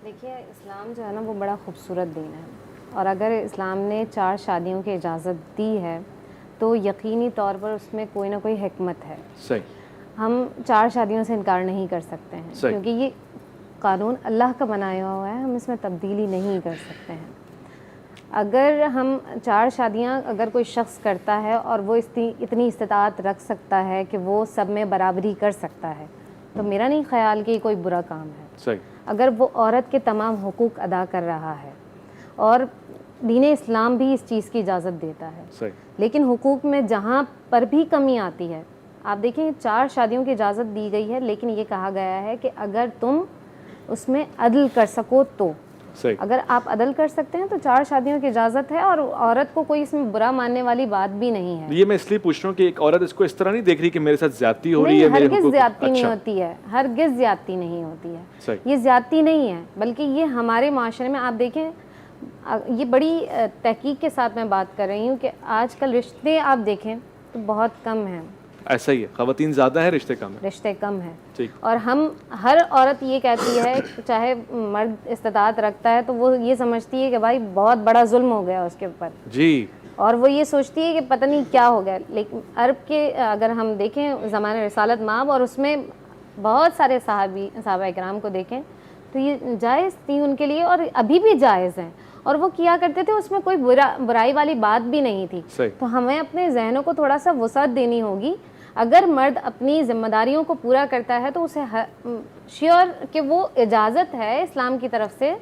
دیکھیے اسلام جو ہے نا وہ بڑا خوبصورت دین ہے، اور اگر اسلام نے 4 شادیوں کی اجازت دی ہے تو یقینی طور پر اس میں کوئی نہ کوئی حکمت ہے۔ صحیح۔ ہم 4 شادیوں سے انکار نہیں کر سکتے ہیں، صحیح۔ کیونکہ یہ قانون اللہ کا بنایا ہوا ہے، ہم اس میں تبدیلی نہیں کر سکتے ہیں۔ اگر ہم 4 شادیاں اگر کوئی شخص کرتا ہے اور وہ اتنی استطاعت رکھ سکتا ہے کہ وہ سب میں برابری کر سکتا ہے، تو میرا نہیں خیال کہ یہ کوئی برا کام ہے۔ صحیح۔ اگر وہ عورت کے تمام حقوق ادا کر رہا ہے، اور دین اسلام بھی اس چیز کی اجازت دیتا ہے، صحیح۔ لیکن حقوق میں جہاں پر بھی کمی آتی ہے، آپ دیکھیں 4 شادیوں کی اجازت دی گئی ہے، لیکن یہ کہا گیا ہے کہ اگر تم اس میں عدل کر سکو تو، صحیح۔ اگر آپ عدل کر سکتے ہیں تو 4 شادیوں کی اجازت ہے، اور عورت کو کوئی اس میں برا ماننے والی بات بھی نہیں ہے۔ یہ میں اس لیے پوچھ رہا ہوں کہ ایک عورت اس کو اس طرح نہیں دیکھ رہی کہ میرے ساتھ زیادتی ہو رہی ہے، میرے ہرگز حقوق۔ زیادتی نہیں ہوتی ہے، ہرگز زیادتی نہیں ہوتی ہے۔ صحیح۔ یہ زیادتی نہیں ہے، بلکہ یہ ہمارے معاشرے میں آپ دیکھیں، یہ بڑی تحقیق کے ساتھ میں بات کر رہی ہوں کہ آج کل رشتے آپ دیکھیں تو بہت کم ہیں۔ ایسا ہی ہے، خواتین زیادہ ہیں، رشتے کم ہیں۔ رشتے کم ہیں، ٹھیک۔ اور ہر عورت یہ کہتی ہے، چاہے مرد استطاعت رکھتا ہے تو وہ یہ سمجھتی ہے کہ بھائی بہت بڑا ظلم ہو گیا اس کے اوپر، جی، اور وہ یہ سوچتی ہے کہ پتہ نہیں کیا ہو گیا۔ لیکن عرب کے اگر ہم دیکھیں زمانہ رسالت مآب، اور اس میں بہت سارے صحابہ اکرام کو دیکھیں تو یہ جائز تھی ان کے لیے، اور ابھی بھی جائز ہیں، اور وہ کیا کرتے تھے، اس میں کوئی برائی والی بات بھی نہیں تھی۔ صحیح۔ تو ہمیں اپنے ذہنوں کو تھوڑا سا وسعت دینی ہوگی۔ اگر مرد اپنی ذمہ داریوں کو پورا کرتا ہے تو اسے شیور کہ وہ اجازت ہے اسلام کی طرف سے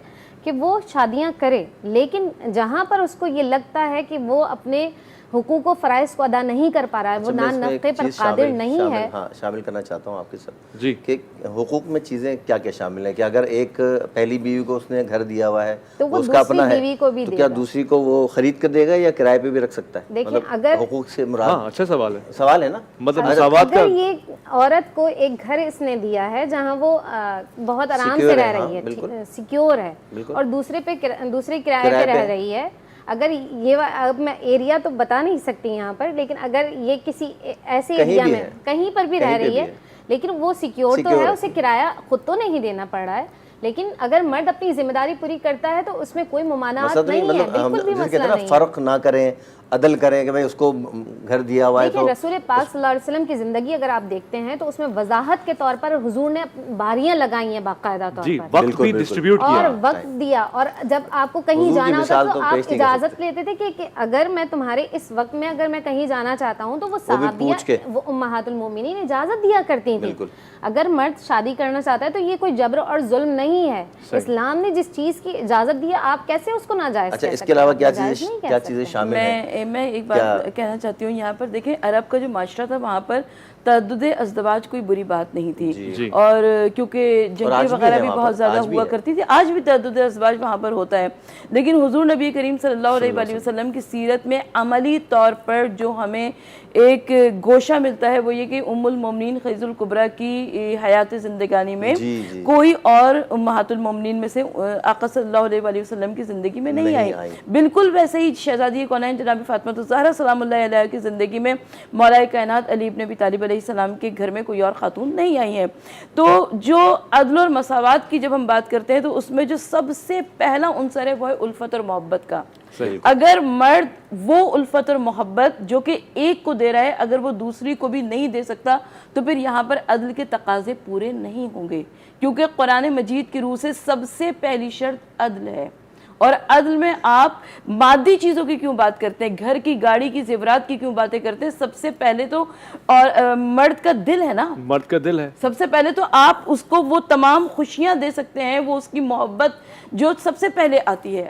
کہ وہ شادیاں کرے، لیکن جہاں پر اس کو یہ لگتا ہے کہ وہ اپنے حقوق و فرائض کو ادا نہیں کر پا رہا ہے، وہ نقطے پر قادر نہیں ہے۔ ہاں، شامل کرنا چاہتا ہوں آپ کے ساتھ جی، کہ حقوق میں چیزیں کیا کیا شامل ہیں، کہ اگر ایک پہلی بیوی کو اس نے گھر دیا ہوا ہے تو وہ اس کا اپنا دوسری بیوی کو بھی ہے، تو دے کیا گا۔ دوسری کو وہ خرید کر دے گا یا کرائے پہ بھی رکھ سکتا ہے؟ دیکھیں مطلب اگر حقوق سے ہاں، مراد اچھا سوال ہے۔ سوال ہے نا، مطلب مساوات کا۔ اگر یہ عورت کو ایک گھر اس نے دیا ہے جہاں وہ بہت آرام سے رہ رہی ہے، سیکیور ہے، اور دوسرے کرائے پہ رہ رہی ہے، اگر یہ اب میں ایریا تو بتا نہیں سکتی یہاں پر، لیکن اگر یہ کسی ایسے ایریا میں کہیں پر بھی رہ رہی ہے، لیکن وہ سیکیور تو ہے، اسے کرایہ خود تو نہیں دینا پڑ رہا ہے، لیکن اگر مرد اپنی ذمہ داری پوری کرتا ہے تو اس میں کوئی ممانعت نہیں ہے، بالکل بھی مسئلہ نہیں ہے۔ فرق نہ کریں، عدل کریں کہ بھائی اس کو گھر دیا ہوا ہے تو۔ دیکھیں رسول پاک صلی اللہ علیہ وسلم کی زندگی اگر آپ دیکھتے ہیں تو اس میں وضاحت کے طور پر حضور نے باریاں لگائی ہیں باقاعدہ طور جی، پر، وقت بھی ڈسٹریبیوٹ کیا، اور وقت دیا، اور جب آپ کو کہیں جانا ہوتا تو آپ اجازت لیتے تھے کہ اگر میں تمہارے اس وقت میں اگر میں کہیں جانا چاہتا ہوں تو وہ صحابیہ، وہ امہات المومنین اجازت دیا کرتی تھیں۔ اگر مرد شادی کرنا چاہتا ہے تو یہ کوئی جبر اور ظلم نہیں ہے، اسلام نے جس چیز کی اجازت دی ہے آپ کیسے اس کو ناجائز کہہ سکتے ہیں؟ اس کے علاوہ کیا چیزیں شامل ہیں؟ میں ایک بات کہنا چاہتی ہوں یہاں پر، دیکھیں عرب کا جو معاشرہ تھا وہاں پر تعدد ازدواج کوئی بری بات نہیں تھی، اور کیونکہ جنگیں وغیرہ بھی بہت زیادہ ہوا کرتی تھی، آج بھی تعدد ازدواج وہاں پر ہوتا ہے، لیکن حضور نبی کریم صلی اللہ علیہ وسلم کی سیرت میں عملی طور پر جو ہمیں ایک گوشہ ملتا ہے وہ یہ کہ ام المومنین خدیجہ الکبریٰ کی حیات زندگانی میں کوئی اور امہات المومنین میں سے آقا صلی اللہ علیہ وسلم کی زندگی میں نہیں آئی، بالکل ویسے ہی شہزادی کونین جناب فاطمہ الزہرا سلام اللہ علیہ کی زندگی میں مولا کائنات علی ابن ابی طالب علیہ السلام کے گھر میں کوئی اور خاتون نہیں آئی ہیں۔ تو جو عدل اور مساوات کی جب ہم بات کرتے ہیں تو اس میں جو سب سے پہلا عنصر ہے وہ ہے الفت اور محبت کا۔ اگر مرد وہ الفت اور محبت جو کہ ایک کو دے رہا ہے اگر وہ دوسری کو بھی نہیں دے سکتا تو پھر یہاں پر عدل کے تقاضے پورے نہیں ہوں گے، کیونکہ قرآن مجید کی روح سے سب سے پہلی شرط عدل ہے، اور عدل میں آپ مادی چیزوں کی کیوں بات کرتے ہیں، گھر کی، گاڑی کی، زیورات کی کیوں باتیں کرتے ہیں؟ سب سے پہلے تو اور مرد کا دل ہے نا، مرد کا دل ہے، سب سے پہلے تو آپ اس کو وہ تمام خوشیاں دے سکتے ہیں، وہ اس کی محبت جو سب سے پہلے آتی ہے۔